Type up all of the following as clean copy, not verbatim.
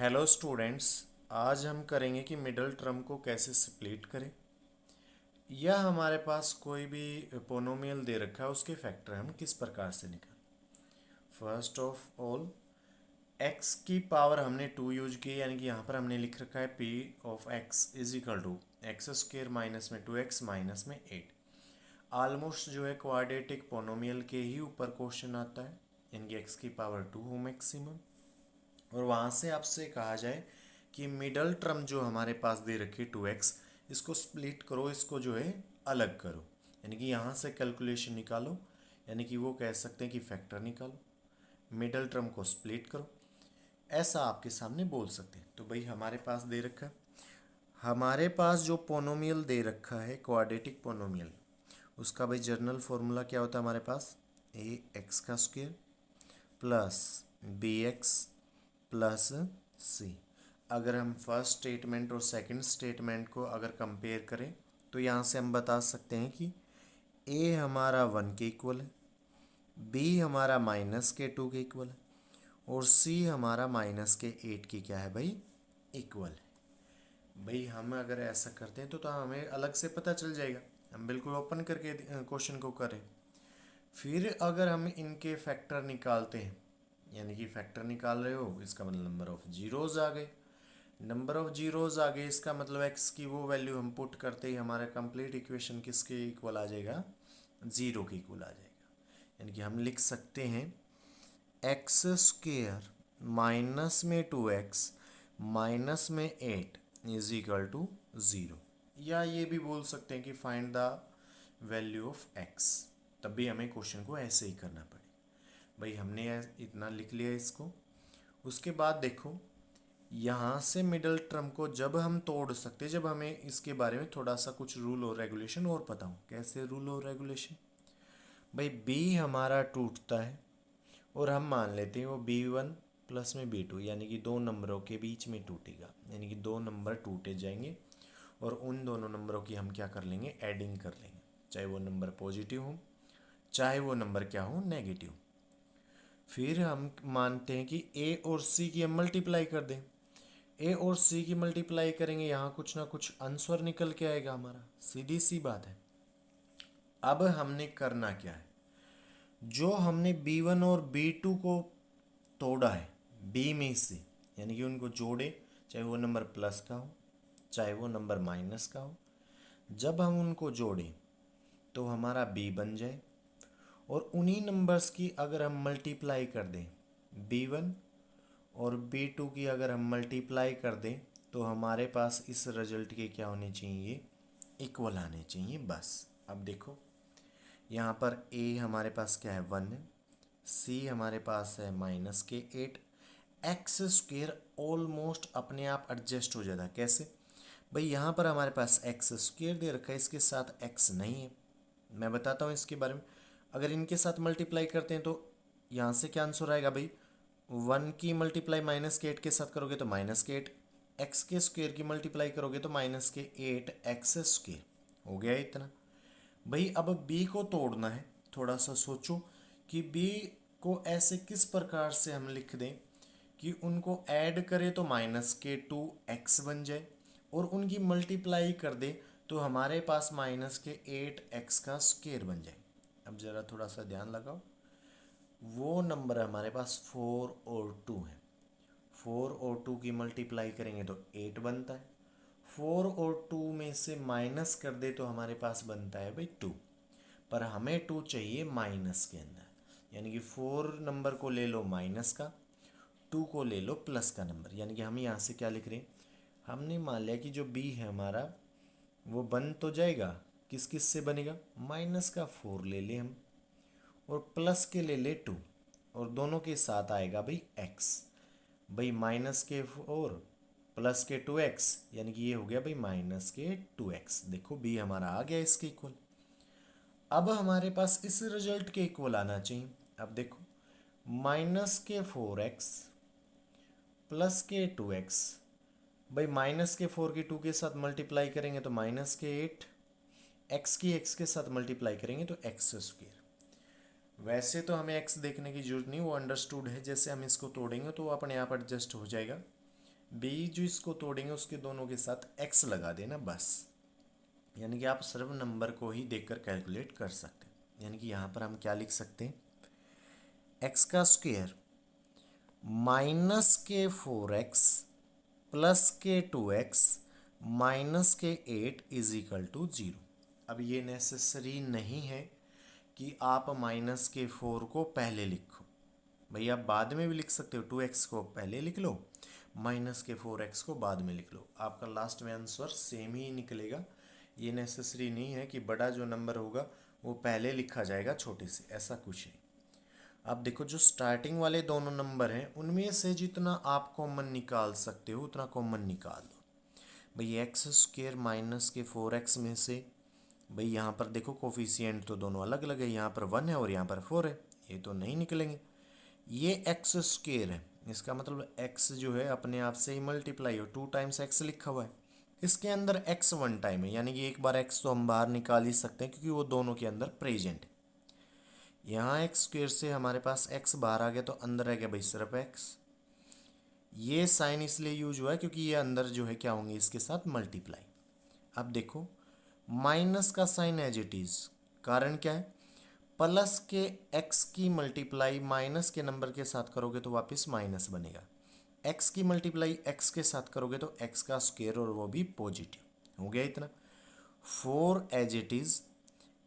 Hello students. आज हम करेंगे कि मिडल टर्म को कैसे स्प्लिट करें या हमारे पास कोई भी पोनोमियल दे रखा है उसके फैक्टर हम किस प्रकार से निकालें। फर्स्ट ऑफ ऑल एक्स की पावर हमने 2 यूज की, यानी कि यहाँ पर हमने लिख रखा है P of X is equal to X square minus में 2x माइनस में 8। ऑलमोस्ट जो है क्वाड्रेटिक पोनोमियल के ही ऊपर क्वेश्चन आता है, यानी कि एक्स की पावर 2 हो मैक्सिमम। और वहाँ से आपसे कहा जाए कि मिडल टर्म जो हमारे पास दे रखी है 2x, इसको स्प्लिट करो, इसको जो है अलग करो, यानी कि यहाँ से कैलकुलेशन निकालो, यानी कि वो कह सकते हैं कि फैक्टर निकालो, मिडल टर्म को स्प्लिट करो, ऐसा आपके सामने बोल सकते हैं। तो भाई हमारे पास दे रखा है, हमारे पास जो पोनोमियल दे रखा है क्वाड्रेटिक पोनोमियल, उसका भाई जर्नल फॉर्मूला क्या होता है हमारे पास, ए एक्स का square plus B X plus C. अगर हम फर्स्ट स्टेटमेंट और सेकंड स्टेटमेंट को अगर कंपेयर करें तो यहाँ से हम बता सकते हैं कि ए हमारा 1 के इक्वल है, बी हमारा -2 के इक्वल है और सी हमारा -8 की क्या है भाई, इक्वल है। भाई हम अगर ऐसा करते हैं तो हमें अलग से पता चल जाएगा, हम बिल्कुल ओपन करके क्वेश्चन को करें। फिर अगर हम इनके फैक्टर निकालते हैं, यानी कि फैक्टर निकाल रहे हो, इसका मतलब नंबर ऑफ जीरोज आ गए। नंबर ऑफ जीरोज आ गए, इसका मतलब एक्स की वो वैल्यू हम पुट करते ही हमारा कंप्लीट इक्वेशन किसके इक्वल आ जाएगा, ज़ीरो के इक्वल आ जाएगा। यानी कि हम लिख सकते हैं एक्स स्क्र माइनस में 2x माइनस में 8 इज इक्वल टू ज़ीरो। या ये भी बोल सकते हैं कि find the value of x, तब भी हमें क्वेश्चन को ऐसे ही करना पड़ेगा। भाई हमने इतना लिख लिया इसको। उसके बाद देखो, यहाँ से मिडल टर्म को जब हम तोड़ सकते, जब हमें इसके बारे में थोड़ा सा कुछ रूल और रेगुलेशन और पता हो। कैसे रूल और रेगुलेशन, भाई बी हमारा टूटता है और हम मान लेते हैं वो B1 प्लस में B2, यानी कि दो नंबरों के बीच में टूटेगा, यानी कि दो नंबर टूटे जाएंगे और उन दोनों नंबरों की हम क्या कर लेंगे, एडिंग कर लेंगे, चाहे वो नंबर पॉजिटिव हो चाहे वो नंबर क्या हो, नेगेटिव। फिर हम मानते हैं कि ए और सी की हम मल्टीप्लाई कर दें, ए और सी की मल्टीप्लाई करेंगे, यहाँ कुछ ना कुछ आंसर निकल के आएगा हमारा, सीधी सी बात है। अब हमने करना क्या है, जो हमने B1 और B2 को तोड़ा है B में से, यानी कि उनको जोड़े, चाहे वो नंबर प्लस का हो चाहे वो नंबर माइनस का हो, जब हम उनको जोड़ें तो हमारा B बन जाए और उन्हीं नंबर्स की अगर हम मल्टीप्लाई कर दें, B1 और B2 की अगर हम मल्टीप्लाई कर दें, तो हमारे पास इस रिजल्ट के क्या होने चाहिए, इक्वल आने चाहिए बस। अब देखो यहाँ पर A हमारे पास क्या है 1 है, C हमारे पास है -8, एक्स स्क्र ऑलमोस्ट अपने आप एडजस्ट हो जाता है। कैसे भाई, यहाँ पर हमारे पास एक्स स्क्र दे रखा है, इसके साथ एक्स नहीं है, मैं बताता हूँ इसके बारे में। अगर इनके साथ मल्टीप्लाई करते हैं तो यहाँ से क्या आंसर आएगा भाई, 1 की मल्टीप्लाई -8 के साथ करोगे तो -8, एक्स के स्क्वायर की मल्टीप्लाई करोगे तो -8 एक्स स्क्वायर हो गया इतना। भाई अब b को तोड़ना है, थोड़ा सा सोचो कि b को ऐसे किस प्रकार से हम लिख दें कि उनको ऐड करें तो -2x बन जाए और उनकी मल्टीप्लाई कर दे तो हमारे पास -8x का स्क्वायर बन जाए। अब ज़रा थोड़ा सा ध्यान लगाओ, वो नंबर हमारे पास 4 और 2 है, 4 और 2 की मल्टीप्लाई करेंगे तो 8 बनता है, 4 और 2 में से माइनस कर दे तो हमारे पास बनता है भाई 2, पर हमें 2 चाहिए माइनस के अंदर, यानी कि 4 नंबर को ले लो माइनस का, 2 को ले लो प्लस का नंबर। यानी कि हम यहाँ से क्या लिख रहे हैं, हमने मान लिया कि जो b है हमारा वो बन तो जाएगा, किस किस से बनेगा, माइनस का 4 ले ले हम और प्लस के ले ले 2 और दोनों के साथ आएगा भाई x। भाई -4 प्लस के 2x, यानी कि ये हो गया भाई -2x। देखो b हमारा आ गया इसके इक्वल। अब हमारे पास इस रिजल्ट के इक्वल आना चाहिए। अब देखो -4x प्लस के 2x, भाई -4 की 2 के साथ मल्टीप्लाई करेंगे तो -8, x की x के साथ मल्टीप्लाई करेंगे तो एक्स स्क्वायर। वैसे तो हमें x देखने की जरूरत नहीं, वो अंडरस्टूड है, जैसे हम इसको तोड़ेंगे तो वो अपने आप एडजस्ट हो जाएगा। बी जो इसको तोड़ेंगे उसके दोनों के साथ x लगा देना बस। यानी कि आप सिर्फ नंबर को ही देखकर कैलकुलेट कर सकते हैं। यानी कि यहाँ पर हम क्या लिख सकते हैं, x का स्क्वायर माइनस के 4x प्लस के 2x माइनस के 8 इज इक्वल टू 0। अब ये नेसेसरी नहीं है कि आप माइनस के 4 को पहले लिखो, भाई आप बाद में भी लिख सकते हो। 2x को पहले लिख लो, माइनस के 4x को बाद में लिख लो, आपका लास्ट में आंसर सेम ही निकलेगा। ये नेसेसरी नहीं है कि बड़ा जो नंबर होगा वो पहले लिखा जाएगा छोटे से, ऐसा कुछ नहीं। अब देखो जो स्टार्टिंग वाले दोनों नंबर हैं उनमें से जितना आप कॉमन निकाल सकते हो उतना कॉमन निकाल दो। भाई एक्स स्क्वेयर माइनस के 4x में से, भाई यहाँ पर देखो कोफिशिएंट तो दोनों अलग अलग है, यहाँ पर 1 है और यहाँ पर 4 है, ये तो नहीं निकलेंगे। ये एक्स स्क्वेयर है, इसका मतलब x जो है अपने आप से ही मल्टीप्लाई हो, 2 टाइम्स x लिखा हुआ है। इसके अंदर x 1 टाइम है, यानी कि एक बार x तो हम बाहर निकाल ही सकते हैं क्योंकि वो दोनों के अंदर प्रेजेंट है। यहाँ एक्स स्क्वेयर से हमारे पास x बाहर आ गया तो अंदर रह गया भाई सिर्फ x। ये साइन इसलिए यूज हुआ है क्योंकि ये अंदर जो है क्या होंगे इसके साथ मल्टीप्लाई। अब देखो माइनस का साइन एज इट इज, कारण क्या है, प्लस के x की मल्टीप्लाई माइनस के नंबर के साथ करोगे तो वापस माइनस बनेगा, x की मल्टीप्लाई x के साथ करोगे तो x का स्क्वायर और वो भी पॉजिटिव। हो गया इतना। 4 एज इट इज,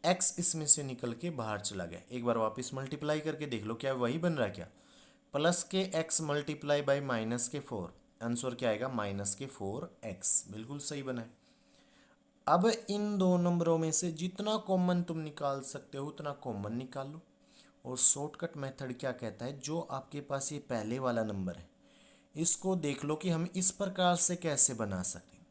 x इसमें से निकल के बाहर चला गया, एक बार वापस मल्टीप्लाई करके देख लो क्या वही बन रहा है क्या, प्लस के x मल्टीप्लाई बाई माइनस के 4, आंसर क्या आएगा माइनस के 4x, बिल्कुल सही बना है। अब इन दो नंबरों में से जितना कॉमन तुम निकाल सकते हो उतना कॉमन निकाल लो। और शॉर्टकट मेथड क्या कहता है, जो आपके पास ये पहले वाला नंबर है इसको देख लो कि हम इस प्रकार से कैसे बना सकते हैं।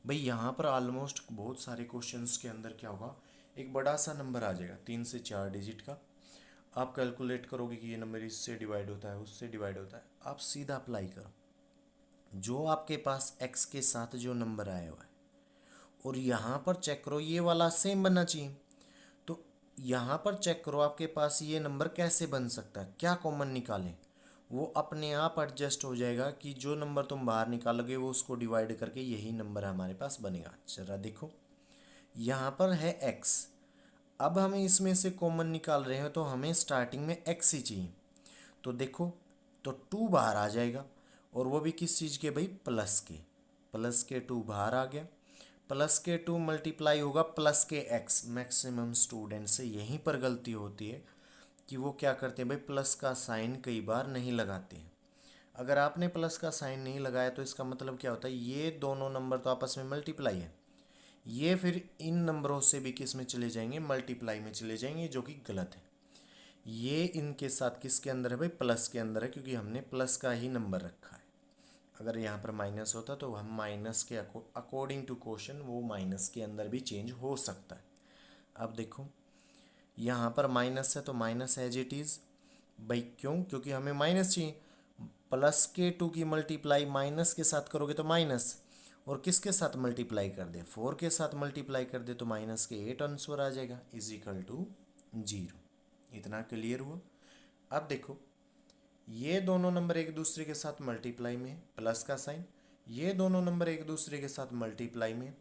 भाई यहाँ पर ऑलमोस्ट बहुत सारे क्वेश्चंस के अंदर क्या होगा, एक बड़ा सा नंबर आ जाएगा 3 से 4 डिजिट का, आप कैलकुलेट करोगे कि ये नंबर इससे डिवाइड होता है उससे डिवाइड होता है, आप सीधा अप्लाई करो जो आपके पास x के साथ जो नंबर आया हुआ है, और यहाँ पर चेक करो ये वाला सेम बनना चाहिए। तो यहाँ पर चेक करो आपके पास ये नंबर कैसे बन सकता है, क्या कॉमन निकालें, वो अपने आप एडजस्ट हो जाएगा कि जो नंबर तुम बाहर निकालोगे वो उसको डिवाइड करके यही नंबर हमारे पास बनेगा। जरा देखो यहाँ पर है x, अब हमें इसमें से कॉमन निकाल रहे हैं तो हमें स्टार्टिंग में x ही चाहिए, तो देखो तो 2 बाहर आ जाएगा, और वो भी किस चीज़ के भाई, प्लस के 2 बाहर आ गया, प्लस के 2 मल्टीप्लाई होगा प्लस के x। मैक्सिमम स्टूडेंट से यहीं पर गलती होती है कि वो क्या करते हैं भाई प्लस का साइन कई बार नहीं लगाते हैं। अगर आपने प्लस का साइन नहीं लगाया तो इसका मतलब क्या होता है, ये दोनों नंबर तो आपस में मल्टीप्लाई है, ये फिर इन नंबरों से भी किस में चले जाएंगे, मल्टीप्लाई में चले जाएंगे, जो कि गलत है। ये इनके साथ किसके अंदर है भाई, प्लस के अंदर है, क्योंकि हमने प्लस का ही नंबर रखा है। अगर यहाँ पर माइनस होता तो हम माइनस के अकॉर्डिंग टू क्वेश्चन वो माइनस के अंदर भी चेंज हो सकता है। अब देखो यहाँ पर माइनस है तो माइनस एज इट इज़, भाई क्यों, क्योंकि हमें माइनस चाहिए। प्लस के 2 की मल्टीप्लाई माइनस के साथ करोगे तो माइनस, और किसके साथ मल्टीप्लाई कर दे, 4 के साथ मल्टीप्लाई कर दे तो माइनस के 8 आंसर आ जाएगा इज इक्वल टू 0। इतना क्लियर हुआ। अब देखो ये दोनों नंबर एक दूसरे के साथ मल्टीप्लाई में है, प्लस का साइन, ये दोनों नंबर एक दूसरे के साथ मल्टीप्लाई में,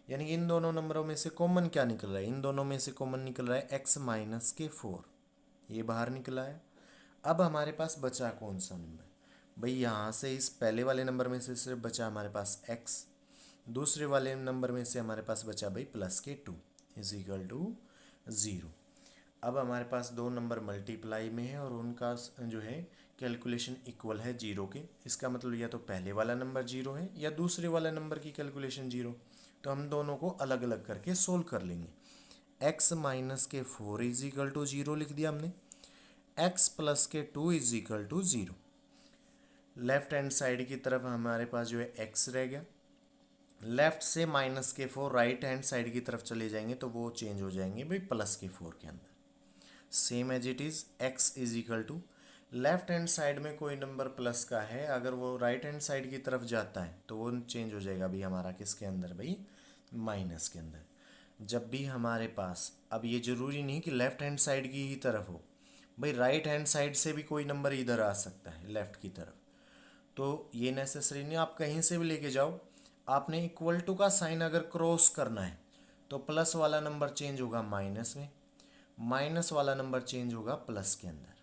यानी कि इन दोनों नंबरों में से कॉमन क्या निकल रहा है, इन दोनों में से कॉमन निकल रहा है x माइनस के 4, ये बाहर निकला है। अब हमारे पास बचा कौन सा नंबर, भाई यहाँ से इस पहले वाले नंबर में से सिर्फ बचा हमारे पास x, दूसरे वाले नंबर में से हमारे पास बचा भाई प्लस के 2 इज इक्वल टू 0। अब हमारे पास दो नंबर मल्टीप्लाई में है और उनका जो है कैलकुलेशन इक्वल है 0 के, इसका मतलब या तो पहले वाला नंबर 0 है या दूसरे वाला नंबर की कैलकुलेशन 0, तो हम दोनों को अलग अलग करके सोल्व कर लेंगे। x माइनस के 4 इज इक्वल टू 0 लिख दिया हमने, x प्लस के 2 is equal to 0। Left hand side की तरफ हमारे पास जो है x रह गया, लेफ्ट से माइनस के 4 राइट हैंड साइड की तरफ चले जाएंगे तो वो चेंज हो जाएंगे भाई प्लस के 4 के अंदर। Same as it is x is equal to, left hand side में कोई नंबर प्लस का है अगर वो राइट हैंड साइड की तरफ जाता है तो वो चेंज हो जाएगा भाई हमारा किसके अंदर, भाई माइनस के अंदर। जब भी हमारे पास, अब ये जरूरी नहीं कि लेफ्ट हैंड साइड की ही तरफ हो, भाई राइट हैंड साइड से भी कोई नंबर इधर आ सकता है लेफ्ट की तरफ, तो ये नेसेसरी नहीं, आप कहीं से भी लेके जाओ, आपने इक्वल टू का साइन अगर क्रॉस करना है तो प्लस वाला नंबर चेंज होगा माइनस में, माइनस वाला नंबर चेंज होगा प्लस के अंदर।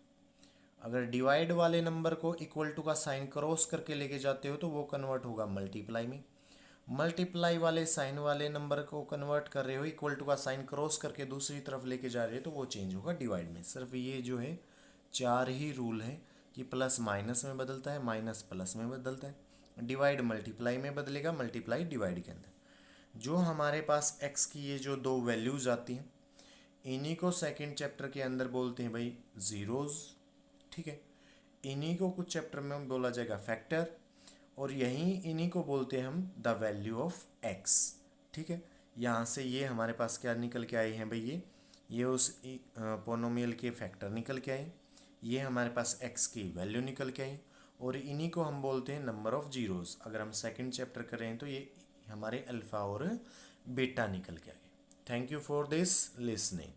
अगर डिवाइड वाले नंबर को इक्वल टू का साइन क्रॉस करके लेके जाते हो तो वो कन्वर्ट होगा मल्टीप्लाई में, मल्टीप्लाई वाले साइन वाले नंबर को कन्वर्ट कर रहे हो इक्वल टू का साइन क्रॉस करके दूसरी तरफ लेके जा रहे हो तो वो चेंज होगा डिवाइड में। सिर्फ ये जो है 4 ही रूल है कि प्लस माइनस में बदलता है, माइनस प्लस में बदलता है, डिवाइड मल्टीप्लाई में बदलेगा, मल्टीप्लाई डिवाइड के अंदर। जो हमारे पास एक्स की ये जो दो वैल्यूज़ आती हैं इन्हीं को सेकंड चैप्टर के अंदर बोलते हैं भाई ज़ीरोज़, ठीक है। इन्हीं को कुछ चैप्टर में बोला जाएगा फैक्टर, और यहीं इन्हीं को बोलते हैं हम द वैल्यू ऑफ एक्स, ठीक है। यहाँ से ये हमारे पास क्या निकल के आए हैं भाई, ये उस पोनोमियल के फैक्टर निकल के आए, ये हमारे पास एक्स की वैल्यू निकल के आई, और इन्हीं को हम बोलते हैं नंबर ऑफ जीरोस। अगर हम सेकंड चैप्टर करें तो ये हमारे अल्फ़ा और बीटा निकल के आए। Thank you for this listening.